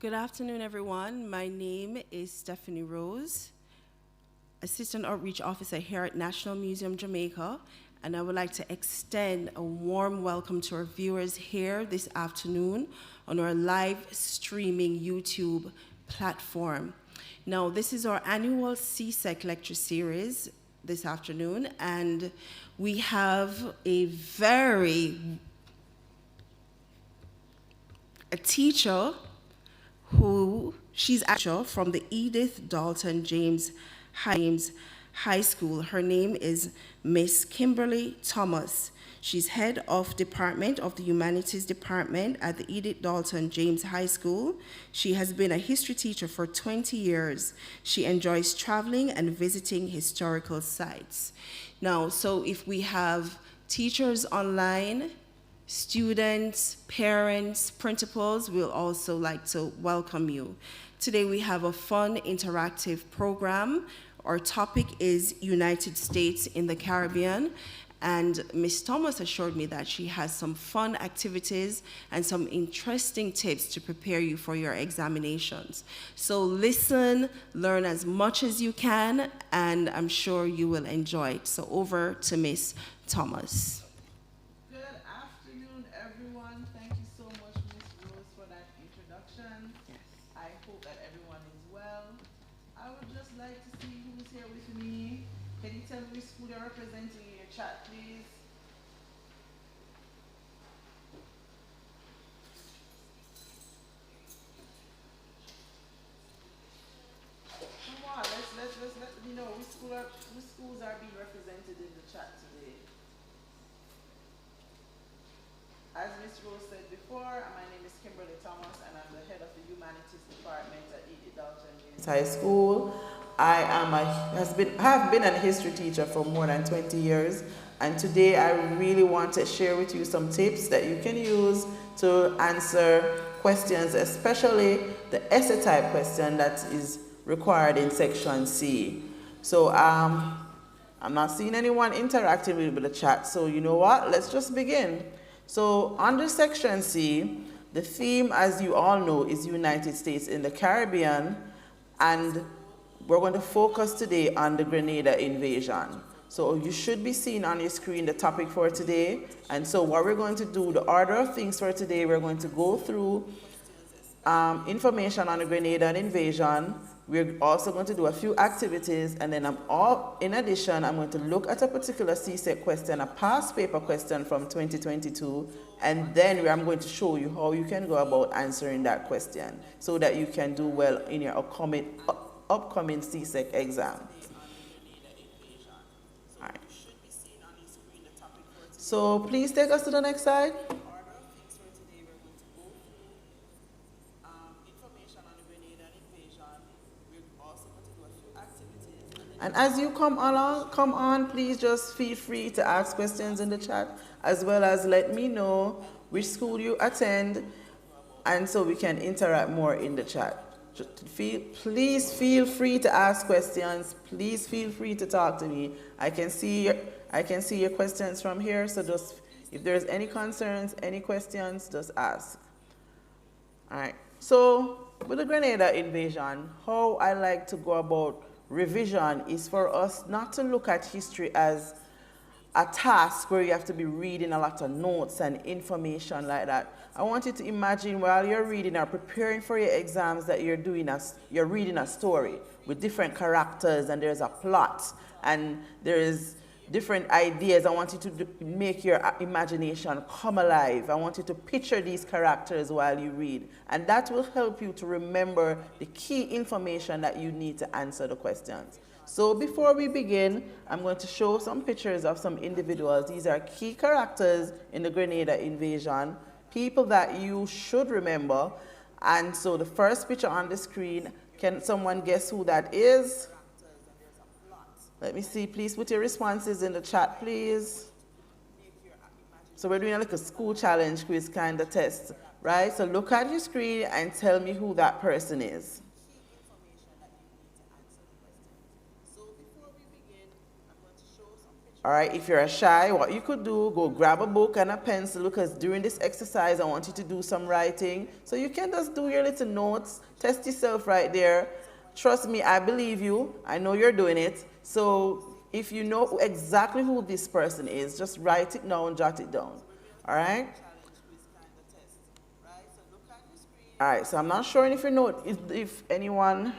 Good afternoon, everyone. My name is Stephanie Rose, Assistant Outreach Officer here at National Museum Jamaica, and I would like to extend a warm welcome to our viewers here this afternoon on our live streaming YouTube platform. Now, this is our annual CSEC lecture series this afternoon, and we have a teacher who she's actually from the Edith Dalton James High School. Her name is Miss Kimberly Thomas. She's head of department of the Humanities Department at the Edith Dalton James High School. She has been a history teacher for 20 years. She enjoys traveling and visiting historical sites. Now, so if we have teachers online, students, parents, principals, we'll also like to welcome you. Today we have a fun, interactive program. Our topic is United States in the Caribbean, and Ms. Thomas assured me that she has some fun activities and some interesting tips to prepare you for your examinations. So listen, learn as much as you can, and I'm sure you will enjoy it. So over to Ms. Thomas. Representing in your chat, please. Come on, let me know which schools are being represented in the chat today. As Ms. Rose said before, my name is Kimberly Thomas, and I'm the head of the Humanities Department at Edith Dalton James High School. I have been a history teacher for more than 20 years, and today I really want to share with you some tips that you can use to answer questions, especially the essay type question that is required in section C. So I'm not seeing anyone interacting with the chat, so you know what, let's just begin. So under section C, the theme, as you all know, is United States in the Caribbean, and we're going to focus today on the Grenada invasion. So you should be seeing on your screen the topic for today. And so what we're going to do, the order of things for today, we're going to go through information on the Grenada invasion. We're also going to do a few activities, and then in addition, I'm going to look at a particular CSEC question, a past paper question from 2022, and then I'm going to show you how you can go about answering that question so that you can do well in your upcoming CSEC exam. All right. So please take us to the next slide. And as you come on, please just feel free to ask questions in the chat, as well as let me know which school you attend, and so we can interact more in the chat. Please feel free to ask questions. Please feel free to talk to me. I can see your questions from here, so just if there's any concerns, any questions, just ask. All right. So with the Grenada invasion, how I like to go about revision is for us not to look at history as a task where you have to be reading a lot of notes and information like that. I want you to imagine while you're reading or preparing for your exams that you're reading a story with different characters, and there's a plot and there's different ideas. I want you to make your imagination come alive. I want you to picture these characters while you read, and that will help you to remember the key information that you need to answer the questions. So before we begin, I'm going to show some pictures of some individuals. These are key characters in the Grenada invasion, people that you should remember. And so the first picture on the screen, can someone guess who that is? Let me see, please put your responses in the chat, please. So we're doing like a school challenge quiz kind of test, right? So look at your screen and tell me who that person is. So before we begin, I'm going to show some pictures. All right, if you're shy, what you could do, go grab a book and a pencil, because during this exercise, I want you to do some writing. So you can just do your little notes, test yourself right there. Trust me, I believe you. I know you're doing it. So if you know exactly who this person is, just write it down, jot it down. All right? All right, so I'm not sure if you know if anyone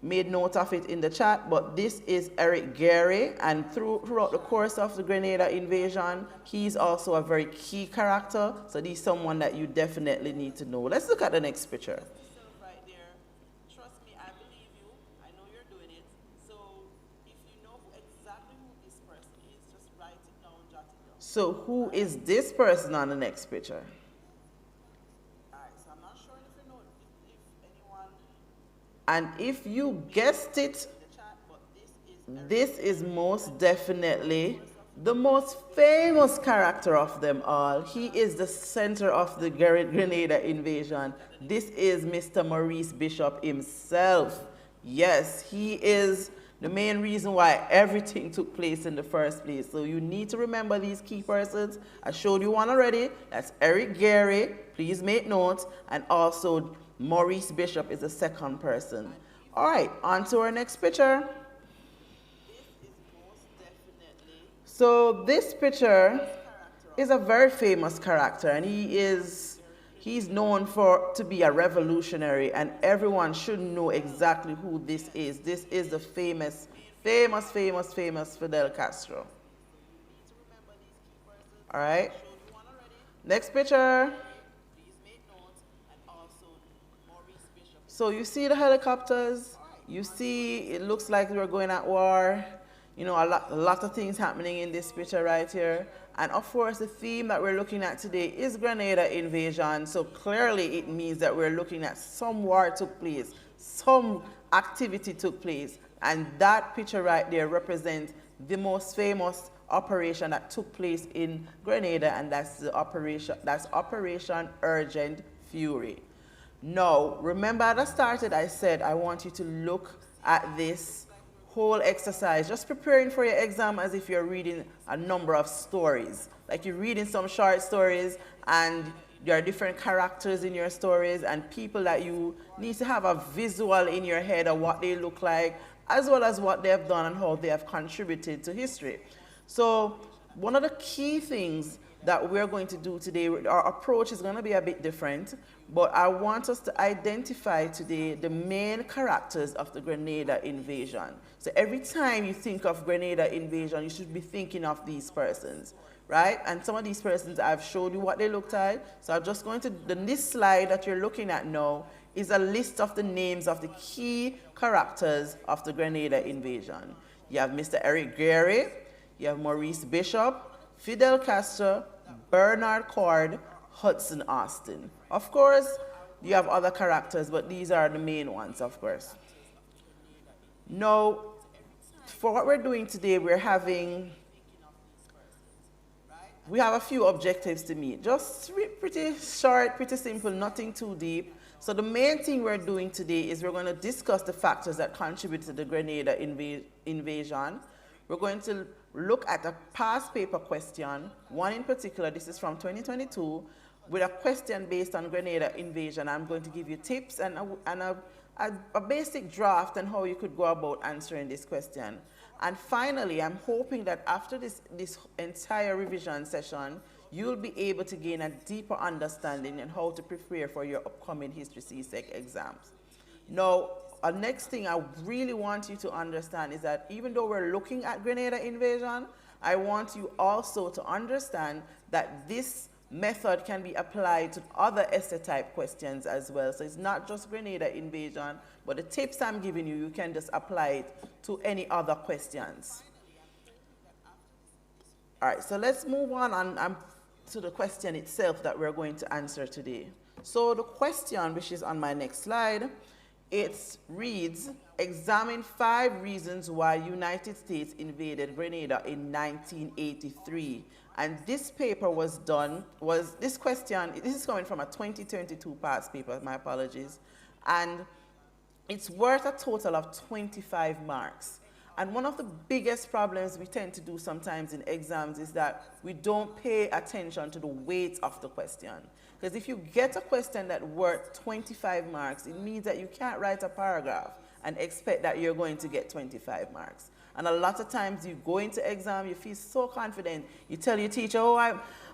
made note of it in the chat, but this is Eric Gary, and throughout the course of the Grenada invasion, he's also a very key character, so he's someone that you definitely need to know. Let's look at the next picture. So who is this person on the next picture? And if you guessed it, this is most definitely the most famous character of them all. He is the center of the Grenada invasion. This is Mr. Maurice Bishop himself. Yes, he is the main reason why everything took place in the first place. So you need to remember these key persons. I showed you one already. That's Eric Gary. Please make notes. And also Maurice Bishop is the second person. All right, on to our next picture. So this picture is a very famous character, and he's known to be a revolutionary, and everyone should know exactly who this is. This is the famous Fidel Castro. All right, next picture. So you see the helicopters, you see it looks like we're going at war. You know, a lot of things happening in this picture right here. And of course, the theme that we're looking at today is Grenada invasion. So clearly it means that we're looking at some war took place, some activity took place. And that picture right there represents the most famous operation that took place in Grenada, and that's Operation Urgent Fury. Now, remember at the start I said I want you to look at this whole exercise, just preparing for your exam as if you're reading a number of stories. Like you're reading some short stories and there are different characters in your stories and people that you need to have a visual in your head of what they look like, as well as what they have done and how they have contributed to history. So one of the key things that we're going to do today, our approach is going to be a bit different, but I want us to identify today the main characters of the Grenada invasion. So every time you think of Grenada invasion, you should be thinking of these persons, right? And some of these persons, I've showed you what they looked like. So I'm just going to, this slide that you're looking at now is a list of the names of the key characters of the Grenada invasion. You have Mr. Eric Gary, you have Maurice Bishop, Fidel Castro, Bernard Cord, Hudson Austin. Of course, you have other characters, but these are the main ones, of course. Now, for what we're doing today, we have a few objectives to meet. Just pretty short, pretty simple, nothing too deep. So the main thing we're doing today is we're going to discuss the factors that contribute to the Grenada invasion. We're going to look at a past paper question, one in particular, this is from 2022, with a question based on Grenada invasion. I'm going to give you tips and a basic draft on how you could go about answering this question. And finally, I'm hoping that after this entire revision session, you'll be able to gain a deeper understanding on how to prepare for your upcoming History CSEC exams. Now, a next thing I really want you to understand is that even though we're looking at Grenada invasion, I want you also to understand that this method can be applied to other essay type questions as well. So it's not just Grenada invasion, but the tips I'm giving you, you can just apply it to any other questions. All right, so let's move on to the question itself that we're going to answer today. So the question, which is on my next slide, it reads, examine 5 reasons why United States invaded Grenada in 1983. And this paper this is coming from a 2022 past paper, my apologies. And it's worth a total of 25 marks. And one of the biggest problems we tend to do sometimes in exams is that we don't pay attention to the weight of the question. Because if you get a question that worth 25 marks, it means that you can't write a paragraph and expect that you're going to get 25 marks. And a lot of times you go into exam, you feel so confident, you tell your teacher,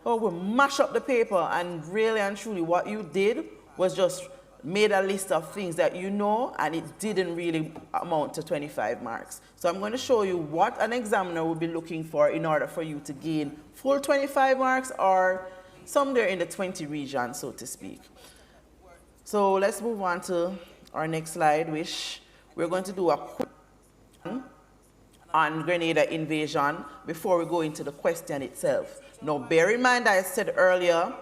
we'll mash up the paper, and really and truly what you did was just made a list of things that you know, and it didn't really amount to 25 marks. So I'm going to show you what an examiner will be looking for in order for you to gain full 25 marks or somewhere in the 20 region, so to speak. So let's move on to our next slide, which we're going to do a quick on Grenada invasion before we go into the question itself. Now, bear in mind that I said earlier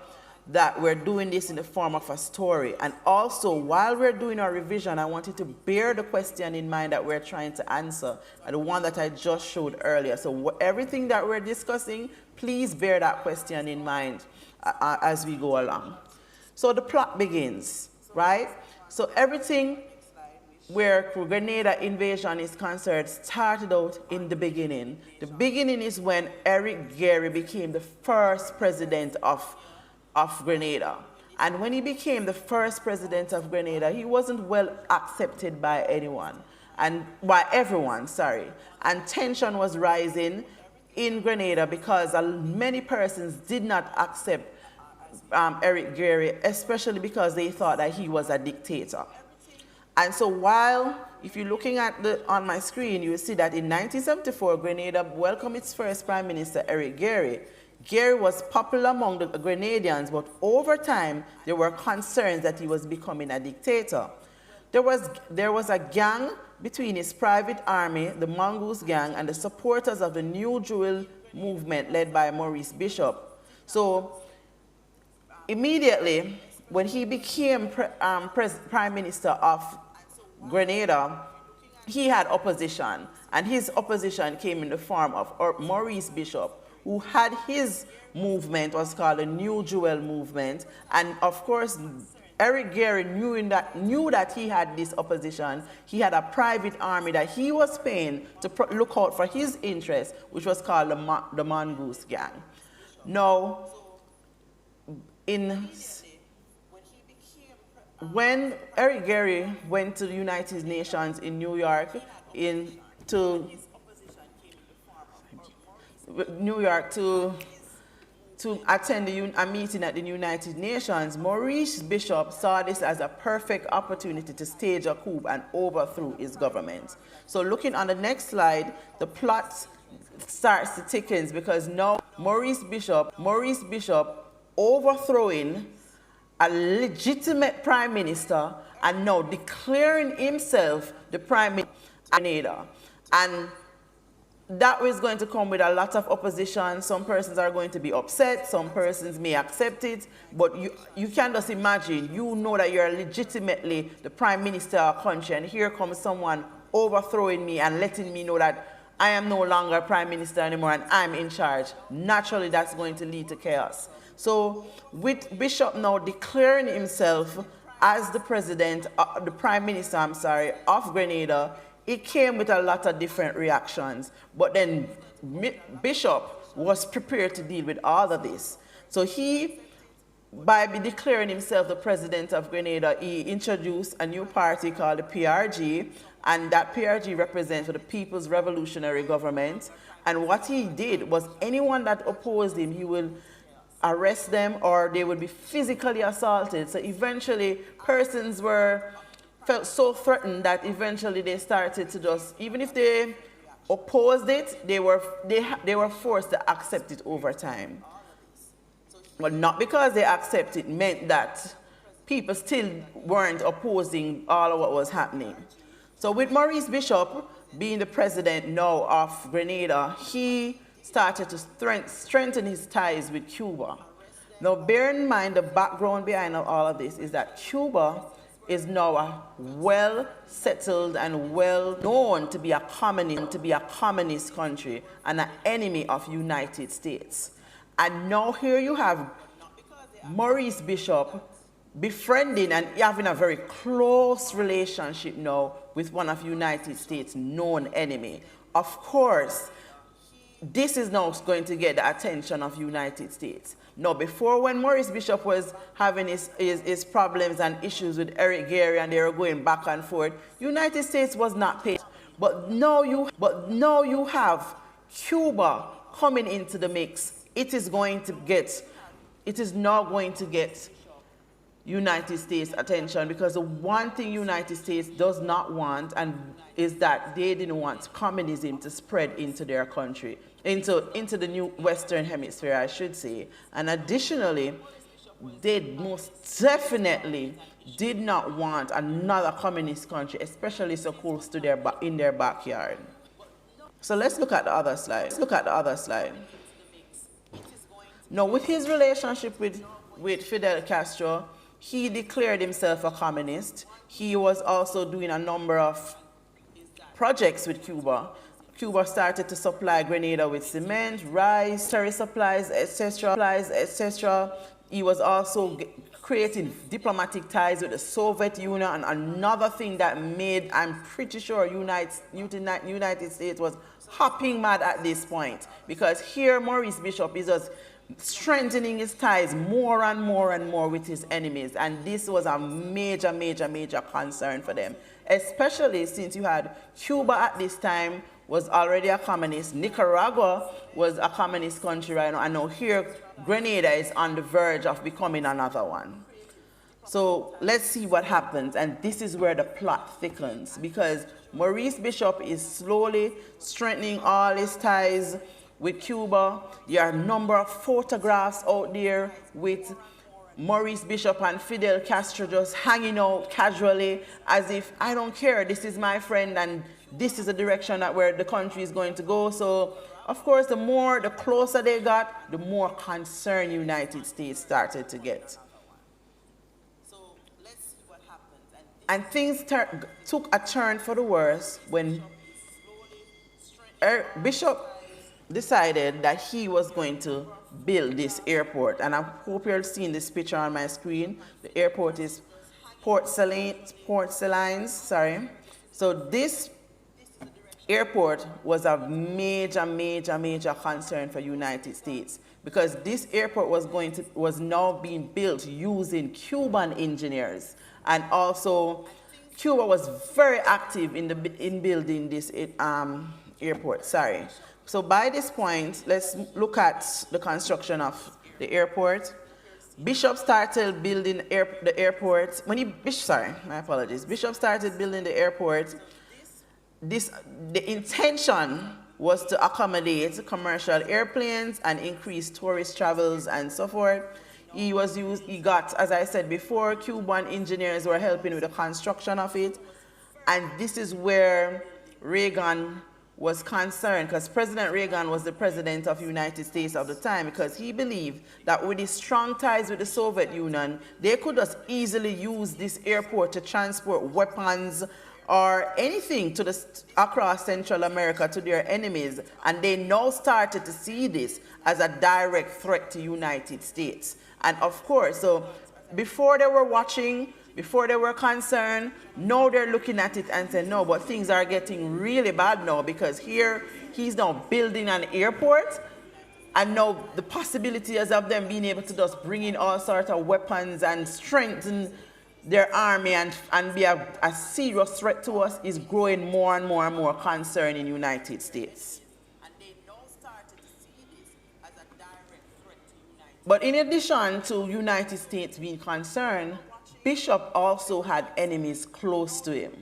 that we're doing this in the form of a story. And also, while we're doing our revision, I want you to bear the question in mind that we're trying to answer, and the one that I just showed earlier. So everything that we're discussing, please bear that question in mind as we go along. So the plot begins, right? So everything where Grenada invasion is concerned started out in the beginning. The beginning is when Eric Gary became the first president of Grenada. And when he became the first president of Grenada, he wasn't well accepted by everyone. And tension was rising in Grenada because many persons did not accept Eric Gary, especially because they thought that he was a dictator. And so if you're looking at on my screen, you will see that in 1974, Grenada welcomed its first Prime Minister, Eric Gary. Gary was popular among the Grenadians, but over time, there were concerns that he was becoming a dictator. There was a gang between his private army, the Mongoose Gang, and the supporters of the New Jewel movement led by Maurice Bishop. So immediately, when he became Prime Minister of Grenada, he had opposition, and his opposition came in the form of Maurice Bishop, who had his movement, was called the New Jewel movement, and of course, Eric Gary knew that he had this opposition. He had a private army that he was paying to look out for his interests, which was called the Mongoose Gang. Now, when Eric Gary went to the United Nations in New York to attend a meeting at the United Nations, Maurice Bishop saw this as a perfect opportunity to stage a coup and overthrow his government. So looking on the next slide, the plot starts to thicken because now Maurice Bishop overthrowing a legitimate prime minister and now declaring himself the prime minister of Grenada. And that is going to come with a lot of opposition. Some persons are going to be upset, some persons may accept it, but you can just imagine, you know that you're legitimately the prime minister of a country, and here comes someone overthrowing me and letting me know that I am no longer prime minister anymore and I'm in charge. Naturally, that's going to lead to chaos. So with Bishop now declaring himself as the prime minister of Grenada, it came with a lot of different reactions. But then Bishop was prepared to deal with all of this. So by declaring himself the president of Grenada, he introduced a new party called the PRG, and that PRG represents the People's Revolutionary Government. And what he did was anyone that opposed him, he will arrest them or they would be physically assaulted. So eventually persons felt so threatened that eventually they started to just, even if they opposed it, they were forced to accept it over time. But not because they accept it meant that people still weren't opposing all of what was happening. So with Maurice Bishop being the president now of Grenada, he started to strengthen his ties with Cuba. Now bear in mind the background behind all of this is that Cuba is now a well-settled and well-known to be a communist country and an enemy of United States. And now here you have Maurice Bishop befriending and having a very close relationship now with one of United States' known enemy. of course, this is now going to get the attention of United States. Now, before, when Maurice Bishop was having his problems and issues with Eric Gary and they were going back and forth, United States was not paying. But now you have Cuba coming into the mix. It is now going to get United States attention, because the one thing United States does not want is that they didn't want communism to spread into their country, into the new Western Hemisphere, I should say. And additionally, they most definitely did not want another communist country, especially so close to in their backyard. So let's look at the other slide. Now, with his relationship with Fidel Castro, he declared himself a communist. He was also doing a number of projects with Cuba. Cuba started to supply Grenada with cement, rice, terry supplies, etc. He was also creating diplomatic ties with the Soviet Union, and another thing that made, I'm pretty sure, United States was hopping mad at this point, because here Maurice Bishop is just strengthening his ties more and more with his enemies, and this was a major concern for them, especially since you had Cuba at this time was already a communist, Nicaragua was a communist country right now, and now here Grenada is on the verge of becoming another one. So let's see what happens, and this is where the plot thickens, because Maurice Bishop is slowly strengthening all his ties with Cuba. There are a number of photographs out there with Maurice Bishop and Fidel Castro just hanging out casually, as if, I don't care, this is my friend and this is the direction that where the country is going to go. So of course, the closer they got, the more concerned United States started to get. And things took a turn for the worse when Bishop decided that he was going to build this airport. And I hope you're seeing this picture on my screen. The airport is Port Salines, sorry. So this airport was a major concern for United States, because this airport was now being built using Cuban engineers, and also Cuba was very active in building this airport. Sorry. So by this point, let's look at the construction of the airport. Bishop started building the airport. Bishop started building the airport. The intention was to accommodate commercial airplanes and increase tourist travels and so forth. He got, as I said before, Cuban engineers were helping with the construction of it. And this is where Reagan was concerned, because President Reagan was the president of the United States at the time, because he believed that with his strong ties with the Soviet Union, they could just easily use this airport to transport weapons or anything across Central America to their enemies. And they now started to see this as a direct threat to the United States. And of course, so before they were watching, before they were concerned, now they're looking at it and saying, no, but things are getting really bad now, because here he's now building an airport, and now the possibilities of them being able to just bring in all sorts of weapons and strengthen their army and be a serious threat to us is growing more and more concern in the United States. But in addition to United States being concerned, Bishop also had enemies close to him.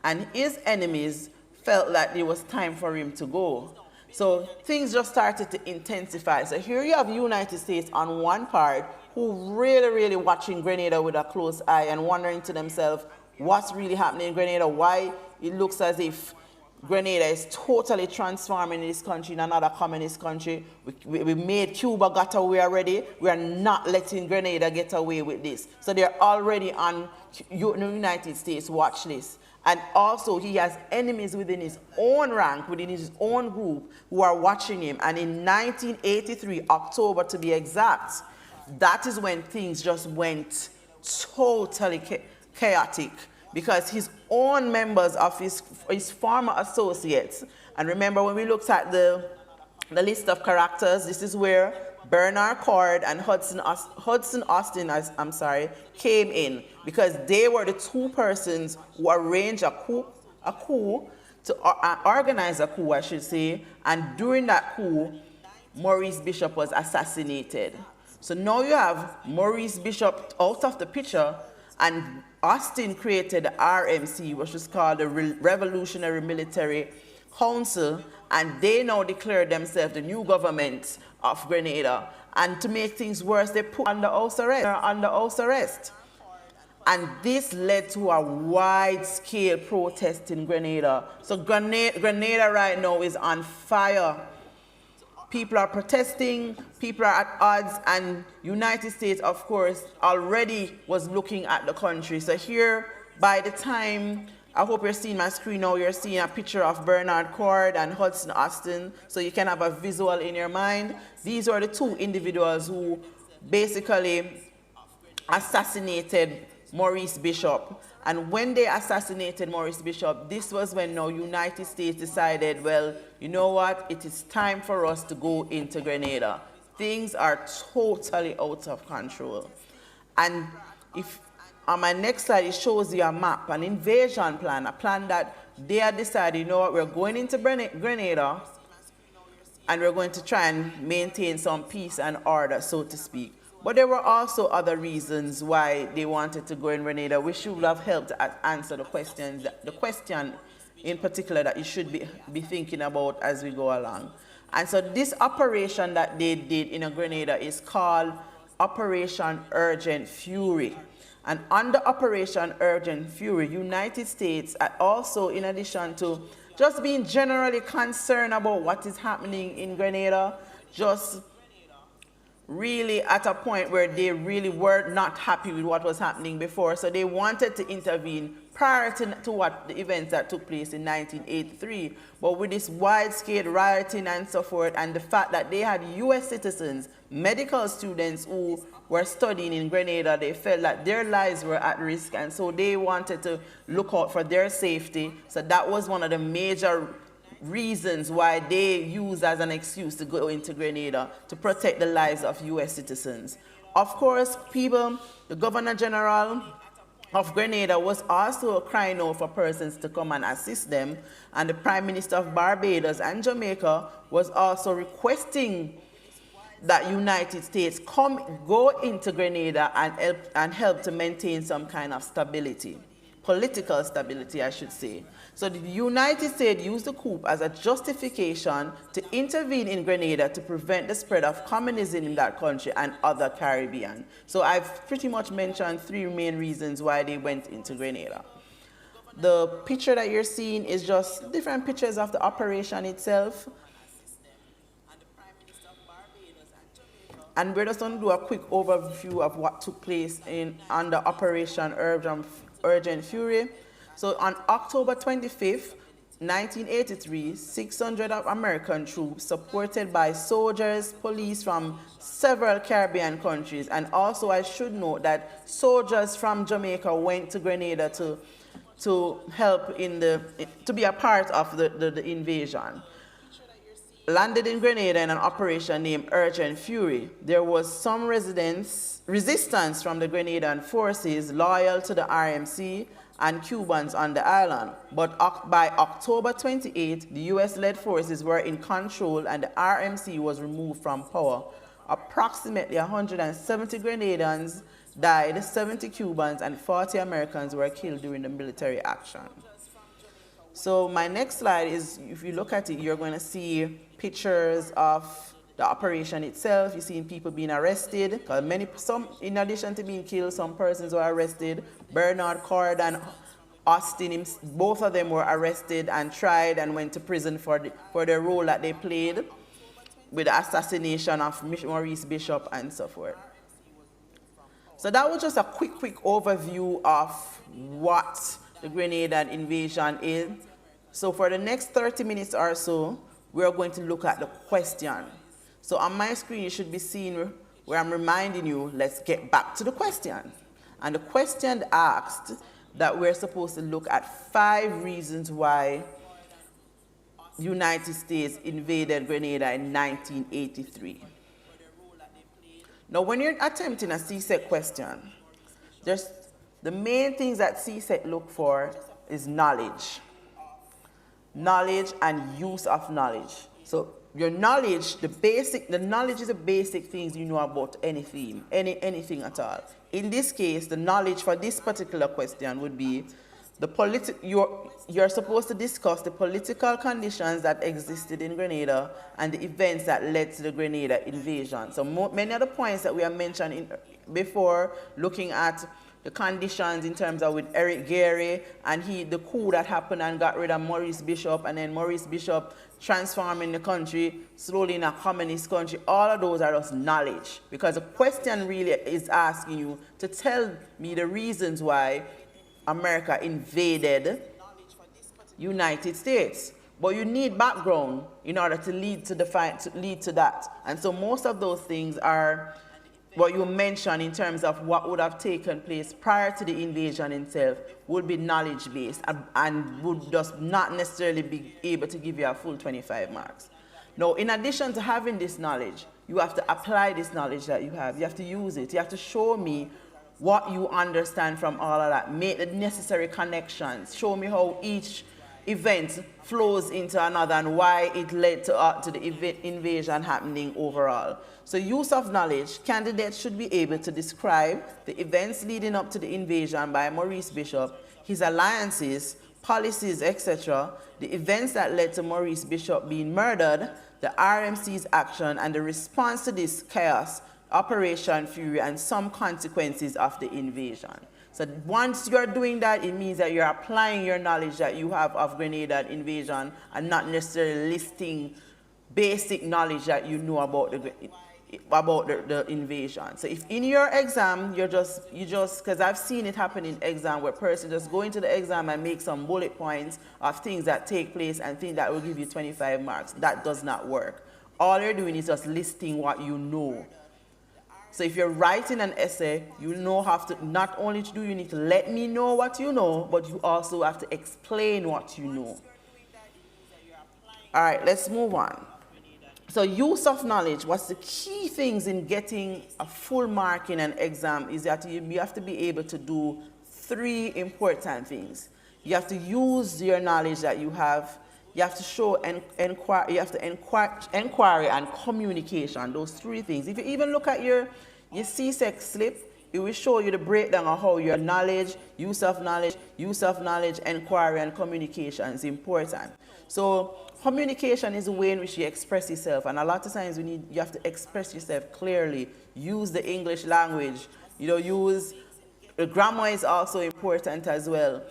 And his enemies felt that it was time for him to go. So things just started to intensify. So here you have the United States on one part, who really watching Grenada with a close eye and wondering to themselves, what's really happening in Grenada? Why it looks as if Grenada is totally transforming this country in another communist country. We made Cuba got away already. We are not letting Grenada get away with this. So they're already on the United States watch list. And also he has enemies within his own rank, within his own group, who are watching him. And in 1983, October to be exact, that is when things just went totally chaotic, because his own members of his former associates And remember, when we looked at the list of characters, this is where Bernard Cord and Hudson Austin, came in, because they were the two persons who arranged a coup to organize a coup, I should say, and during that coup, Maurice Bishop was assassinated. So now you have Maurice Bishop out of the picture, and Austin created the RMC, which is called the Revolutionary Military Council, and they now declared themselves the new government of Grenada. And to make things worse, they put under house arrest. And this led to a wide-scale protest in Grenada. So Grenada right now is on fire. People are protesting, people are at odds, and United States, of course, already was looking at the country. So here, by the time, I hope you're seeing my screen now, you're seeing a picture of Bernard Cord and Hudson Austin, so you can have a visual in your mind. These are the two individuals who basically assassinated Maurice Bishop. And when they assassinated Maurice Bishop, this was when now United States decided, well, you know what, it is time for us to go into Grenada. Things are totally out of control. And if on my next slide, it shows you a map, an invasion plan, a plan that they had decided, you know what, we're going into Grenada, and we're going to try and maintain some peace and order, so to speak. But there were also other reasons why they wanted to go in Grenada, which should have helped answer the question in particular that you should be thinking about as we go along. And so this operation that they did in Grenada is called Operation Urgent Fury. And under Operation Urgent Fury, United States, also in addition to just being generally concerned about what is happening in Grenada, just really at a point where they really were not happy with what was happening before. So they wanted to intervene prior to what the events that took place in 1983. But with this wide-scale rioting and so forth, and the fact that they had US citizens, medical students who were studying in Grenada, they felt that their lives were at risk, and so they wanted to look out for their safety. So that was one of the major reasons why they used as an excuse to go into Grenada, to protect the lives of US citizens. Of course, the Governor General of Grenada was also crying out for persons to come and assist them, and the Prime Minister of Barbados and Jamaica was also requesting that United States go into Grenada and help to maintain some kind of stability, political stability, I should say. So the United States used the coup as a justification to intervene in Grenada to prevent the spread of communism in that country and other Caribbean. So I've pretty much mentioned three main reasons why they went into Grenada. The picture that you're seeing is just different pictures of the operation itself. And we're just going to do a quick overview of what took place under Operation Urgent Fury. So on October 25th, 1983, 600 of American troops, supported by soldiers, police from several Caribbean countries, and also I should note that soldiers from Jamaica went to Grenada to help to be a part of the invasion. Landed in Grenada in an operation named Urgent Fury. There was some resistance from the Grenadian forces loyal to the RMC and Cubans on the island. But by October 28, the US-led forces were in control and the RMC was removed from power. Approximately 170 Grenadians died, 70 Cubans and 40 Americans were killed during the military action. So my next slide is, if you look at it, you're going to see pictures of the operation itself. You're seeing people being arrested. In addition to being killed, some persons were arrested. Bernard Cord and Austin, both of them were arrested and tried and went to prison for their role that they played with the assassination of Maurice Bishop and so forth. So that was just a quick overview of what the Grenadian invasion is. So for the next 30 minutes or so, we're going to look at the question. So on my screen, you should be seeing where I'm reminding you, let's get back to the question. And the question asked that we're supposed to look at 5 reasons why United States invaded Grenada in 1983. Now, when you're attempting a CSEC question, there's the main things that CSEC look for is knowledge. Knowledge and use of knowledge. So your knowledge, the knowledge is the basic things you know about any theme, anything at all. In this case, the knowledge for this particular question would be you're supposed to discuss the political conditions that existed in Grenada and the events that led to the Grenada invasion. So many of the points that we have mentioned before, looking at the conditions in terms of with Eric Gary and the coup that happened and got rid of Maurice Bishop, and then Maurice Bishop transforming the country slowly in a communist country. All of those are just knowledge, because the question really is asking you to tell me the reasons why America invaded United States. But you need background in order to lead to that. And so most of those things are what you mentioned in terms of what would have taken place prior to the invasion itself would be knowledge-based and would just not necessarily be able to give you a full 25 marks. Now, in addition to having this knowledge, you have to apply this knowledge that you have. You have to use it. You have to show me what you understand from all of that. Make the necessary connections. Show me how each event flows into another and why it led to the invasion happening overall. So use of knowledge, candidates should be able to describe the events leading up to the invasion by Maurice Bishop, his alliances, policies, etc., the events that led to Maurice Bishop being murdered, the RMC's action, and the response to this chaos, Operation Fury, and some consequences of the invasion. So once you're doing that, it means that you're applying your knowledge that you have of Grenada invasion and not necessarily listing basic knowledge that you know about the invasion. So if in your exam, you just, because I've seen it happen in exam where person just go into the exam and make some bullet points of things that take place and think that will give you 25 marks. That does not work. All you're doing is just listing what you know. So if you're writing an essay, you have to, not only do you need to let me know what you know, but you also have to explain what you know. All right, let's move on. So use of knowledge, what's the key things in getting a full mark in an exam is that you have to be able to do 3 important things. You have to use your knowledge that you have. You have to show inquiry and communication, those 3 things. If you even look at your CSEC slip, it will show you the breakdown of how your knowledge, use of knowledge, inquiry, and communication is important. So communication is the way in which you express yourself, and a lot of times you have to express yourself clearly. Use the English language. Use the grammar is also important as well.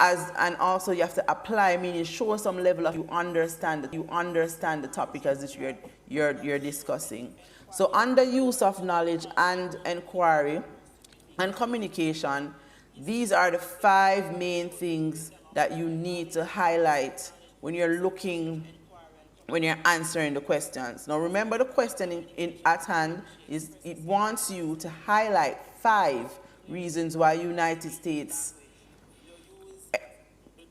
And also you have to apply, meaning show some level of you understand the topic as which you're discussing. So under use of knowledge and inquiry and communication, these are the 5 main things that you need to highlight when you're answering the questions. Now remember, the question at hand is, it wants you to highlight 5 reasons why United States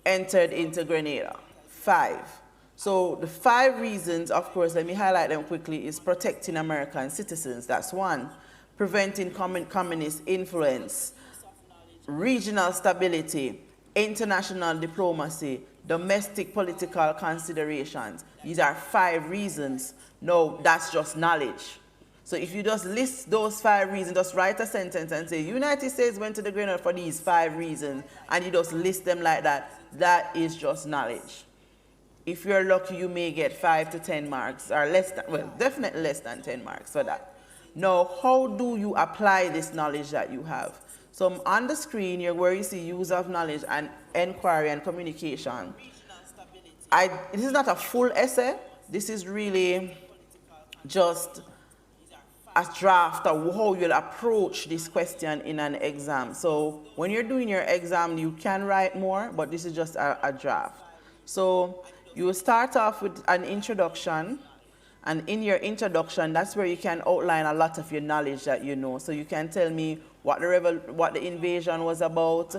entered into Grenada. 5. So the 5 reasons, of course, let me highlight them quickly, is protecting American citizens. That's 1. Preventing communist influence, regional stability, international diplomacy, domestic political considerations. These are 5 reasons. No, that's just knowledge. So if you just list those 5 reasons, just write a sentence and say, United States went to the Grenada for these 5 reasons, and you just list them like that, that is just knowledge. If you're lucky, you may get 5 to 10 marks, or less than, well, definitely less than 10 marks for that. Now, how do you apply this knowledge that you have? So on the screen, where you see use of knowledge and inquiry and communication. This is not a full essay. This is really just a draft of how you'll approach this question in an exam. So when you're doing your exam, you can write more, but this is just a draft. So you will start off with an introduction, and in your introduction, that's where you can outline a lot of your knowledge that you know. So you can tell me what the invasion was about,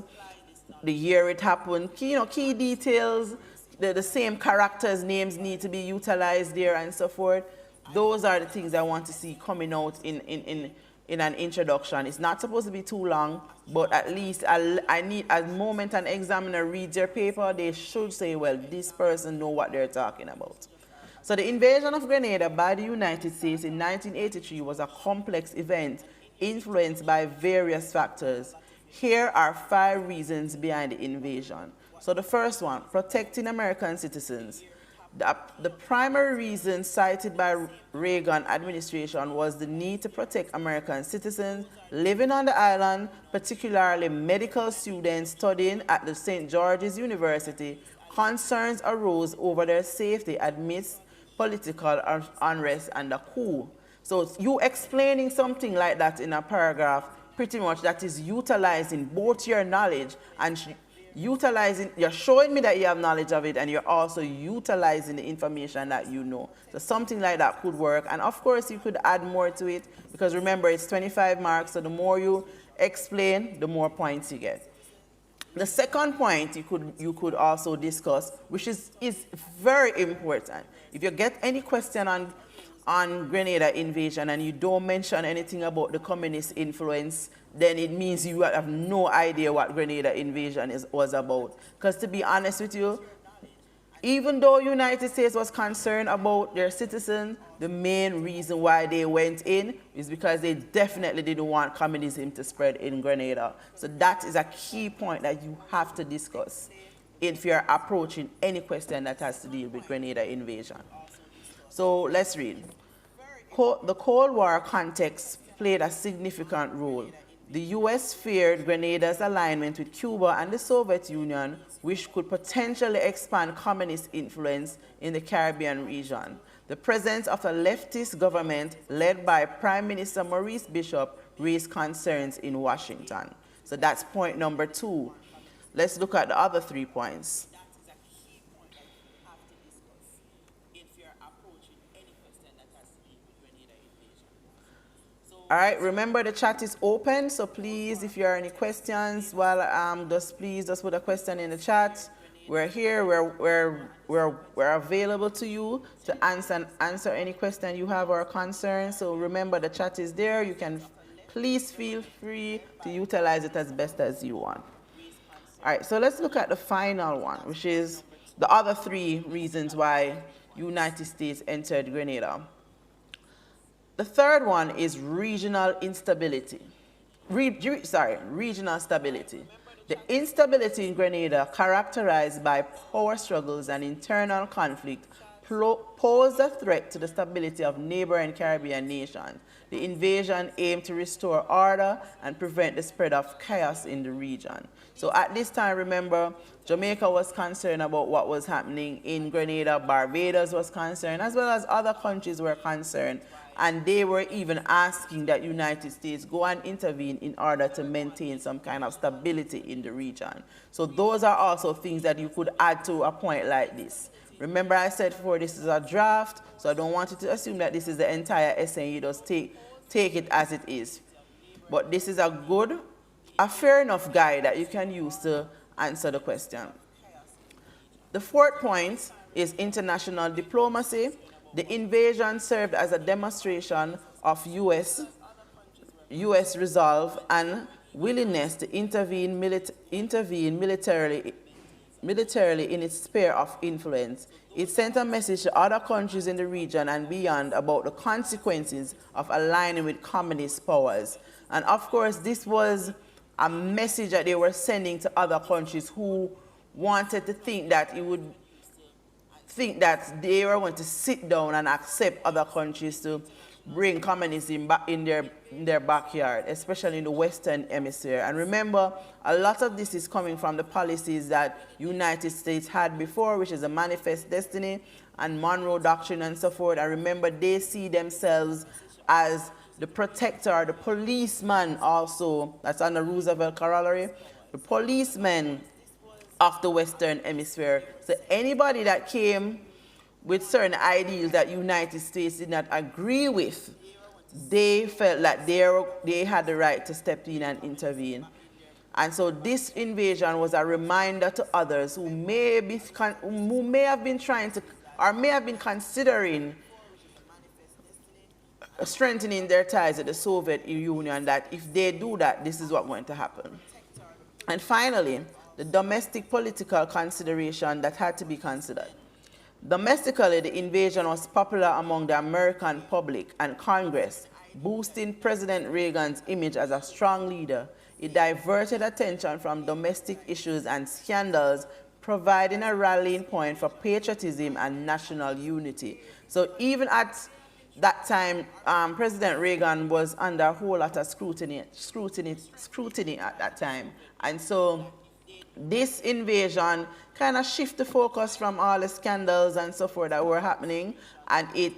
the year it happened, key details, the same characters' names need to be utilized there and so forth. Those are the things I want to see coming out in an introduction. It's not supposed to be too long, but at least I need, at the moment an examiner reads your paper, they should say, well, this person know what they're talking about. So the invasion of Grenada by the United States in 1983 was a complex event influenced by various factors. Here are 5 reasons behind the invasion. So the first one, protecting American citizens. The primary reason cited by Reagan administration was the need to protect American citizens living on the island, particularly medical students studying at the St. George's University. Concerns arose over their safety amidst political unrest and a coup. So you explaining something like that in a paragraph, pretty much that is utilizing both your knowledge and utilizing, you're showing me that you have knowledge of it, and you're also utilizing the information that you know. So something like that could work. And of course, you could add more to it, because remember, it's 25 marks, so the more you explain, the more points you get. The second point you could also discuss, which is very important. If you get any question on Grenada invasion and you don't mention anything about the communist influence, then it means you have no idea what Grenada invasion was about. Because to be honest with you, even though United States was concerned about their citizens, the main reason why they went in is because they definitely didn't want communism to spread in Grenada. So that is a key point that you have to discuss if you're approaching any question that has to deal with Grenada invasion. So let's read. The Cold War context played a significant role. The U.S. feared Grenada's alignment with Cuba and the Soviet Union, which could potentially expand communist influence in the Caribbean region. The presence of a leftist government led by Prime Minister Maurice Bishop raised concerns in Washington. So that's point number 2. Let's look at the other 3 points. All right, remember the chat is open, so please, if you have any questions, please just put a question in the chat. We're here, we're available to you to answer any question you have or concern. So remember the chat is there. You can please feel free to utilize it as best as you want. All right, so let's look at the final one, which is the other 3 reasons why United States entered Grenada. The third one is regional instability. Regional stability. The instability in Grenada, characterized by power struggles and internal conflict, posed a threat to the stability of neighboring Caribbean nations. The invasion aimed to restore order and prevent the spread of chaos in the region. So at this time, remember, Jamaica was concerned about what was happening in Grenada, Barbados was concerned, as well as other countries were concerned. And they were even asking that United States go and intervene in order to maintain some kind of stability in the region. So those are also things that you could add to a point like this. Remember I said before, this is a draft, so I don't want you to assume that this is the entire essay. You just take it as it is. But this is a fair enough guide that you can use to answer the question. The fourth point is international diplomacy. The invasion served as a demonstration of U.S. resolve and willingness to intervene militarily in its sphere of influence. It sent a message to other countries in the region and beyond about the consequences of aligning with communist powers. And of course, this was a message that they were sending to other countries who wanted to think that they were going to sit down and accept other countries to bring communism back in their backyard, especially in the Western Hemisphere. And remember, a lot of this is coming from the policies that United States had before, which is the Manifest Destiny and Monroe Doctrine and so forth. And remember, they see themselves as the protector, the policeman also, that's on the Roosevelt corollary, the policeman of the Western Hemisphere. So anybody that came with certain ideals that United States did not agree with, they felt that they had the right to step in and intervene. And so this invasion was a reminder to others who may have been trying to, or may have been considering strengthening their ties with the Soviet Union, that if they do that, this is what's going to happen. And finally, the domestic political consideration that had to be considered. Domestically, the invasion was popular among the American public and Congress, boosting President Reagan's image as a strong leader. It diverted attention from domestic issues and scandals, providing a rallying point for patriotism and national unity. So even at that time, President Reagan was under a whole lot of scrutiny at that time. And so this invasion kind of shifted the focus from all the scandals and so forth that were happening, and it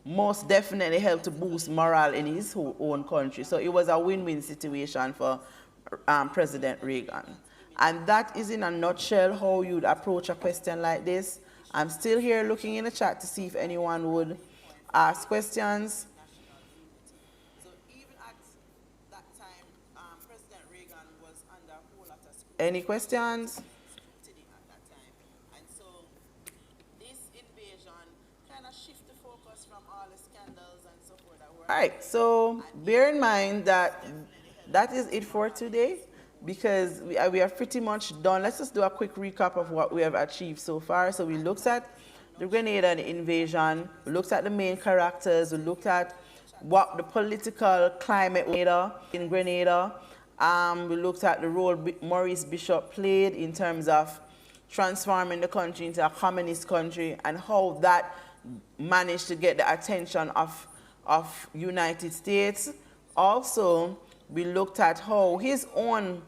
most definitely helped to boost morale in his own country. So it was a win-win situation for President Reagan. And that is in a nutshell how you'd approach a question like this. I'm still here looking in the chat to see if anyone would ask questions. So even at that time, President Reagan was under a whole lot of scrutiny. Any questions? And so this invasion kind of shifted the focus from all the scandals and so forth that were. All right, so bear in mind that that is it for today, because we are pretty much done. Let's just do a quick recap of what we have achieved so far. So we looked at the Grenada and the invasion, we looked at the main characters, we looked at what the political climate was in Grenada, we looked at the role Maurice Bishop played in terms of transforming the country into a communist country, and how that managed to get the attention of United States. Also, we looked at how his own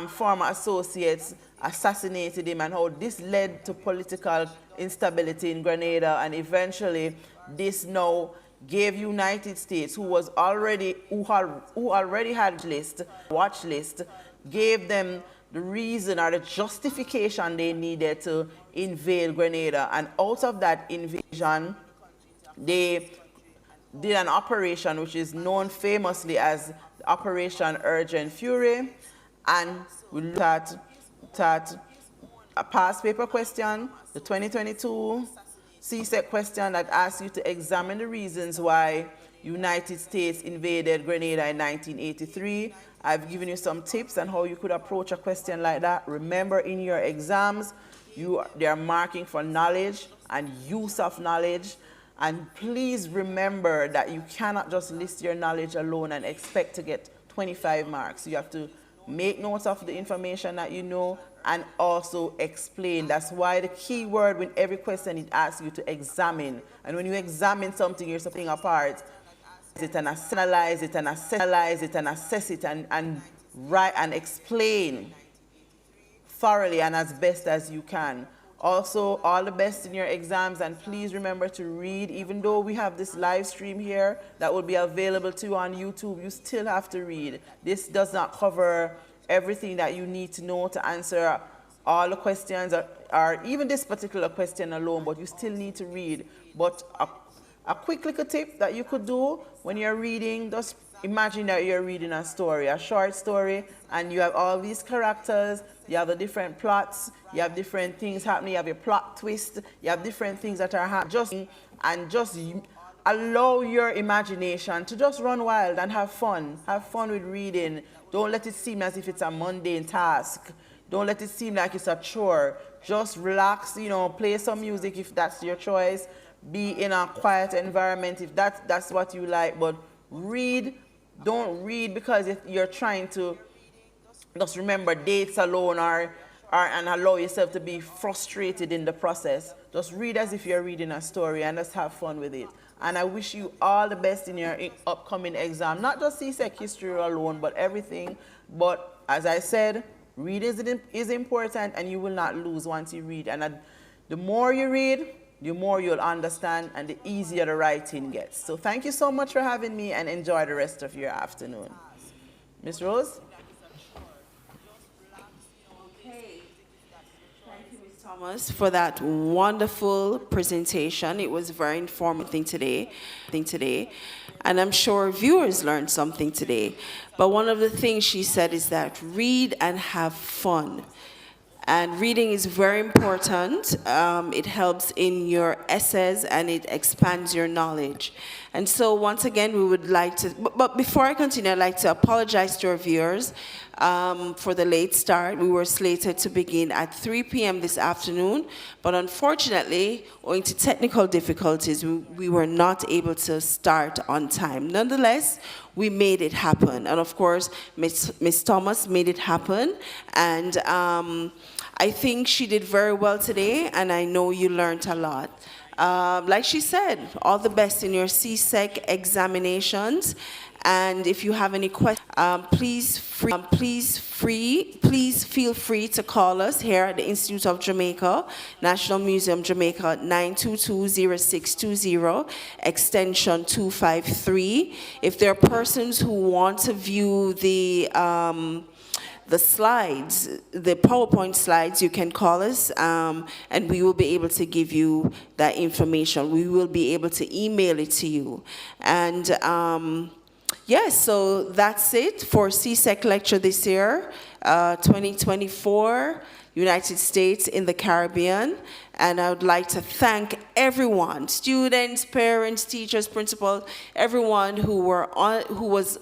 former associates assassinated him, and how this led to political instability in Grenada, and eventually this now gave United States, who already had watch list, gave them the reason or the justification they needed to invade Grenada. And out of that invasion, they did an operation which is known famously as Operation Urgent Fury, and we looked at a past paper question, the 2022 CSEC question that asks you to examine the reasons why United States invaded Grenada in 1983. I've given you some tips on how you could approach a question like that. Remember, in your exams, they are marking for knowledge and use of knowledge. And please remember that you cannot just list your knowledge alone and expect to get 25 marks. You have to make notes of the information that you know and also explain. That's why the key word with every question it asks you to examine. And when you examine something, you're something apart. It and analyze it and assess it and write and explain thoroughly and as best as you can. Also, all the best in your exams, and please remember to read. Even though we have this live stream here that will be available to you on YouTube, you still have to read. This does not cover everything that you need to know to answer all the questions, or even this particular question alone, but you still need to read. But a quick little tip that you could do when you're reading, just imagine that you're reading a story, a short story, and you have all these characters, you have the different plots, you have different things happening, you have your plot twist, you have different things that are happening, just allow your imagination to just run wild and have fun. Have fun with reading. Don't let it seem as if it's a mundane task. Don't let it seem like it's a chore. Just relax, play some music if that's your choice. Be in a quiet environment if that's what you like, but read. Don't read because you're trying to just remember dates alone and allow yourself to be frustrated in the process. Just read as if you're reading a story and just have fun with it. And I wish you all the best in your upcoming exam. Not just CSEC history alone, but everything. But as I said, reading is important, and you will not lose once you read. And the more you read, the more you'll understand, and the easier the writing gets. So thank you so much for having me, and enjoy the rest of your afternoon. Ms. Rose? Okay. Thank you, Ms. Thomas, for that wonderful presentation. It was very informative today, and I'm sure viewers learned something today. But one of the things she said is that read and have fun. And reading is very important. It helps in your essays and it expands your knowledge. And so once again, we would like to, but before I continue, I'd like to apologize to our viewers for the late start. We were slated to begin at 3 p.m. this afternoon, but unfortunately, owing to technical difficulties, we were not able to start on time. Nonetheless, we made it happen. And of course, Miss Thomas made it happen. And I think she did very well today, and I know you learned a lot. Like she said, all the best in your CSEC examinations. And if you have any questions, please feel free to call us here at the Institute of Jamaica, National Museum, Jamaica, 922-0620, extension 253. If there are persons who want to view the slides, the PowerPoint slides, you can call us and we will be able to give you that information. We will be able to email it to you. And yes, so that's it for CSEC lecture this year, 2024, United States in the Caribbean. And I would like to thank everyone, students, parents, teachers, principals, everyone who was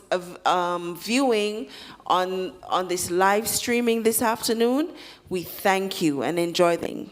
viewing on this live streaming this afternoon. We thank you and enjoy the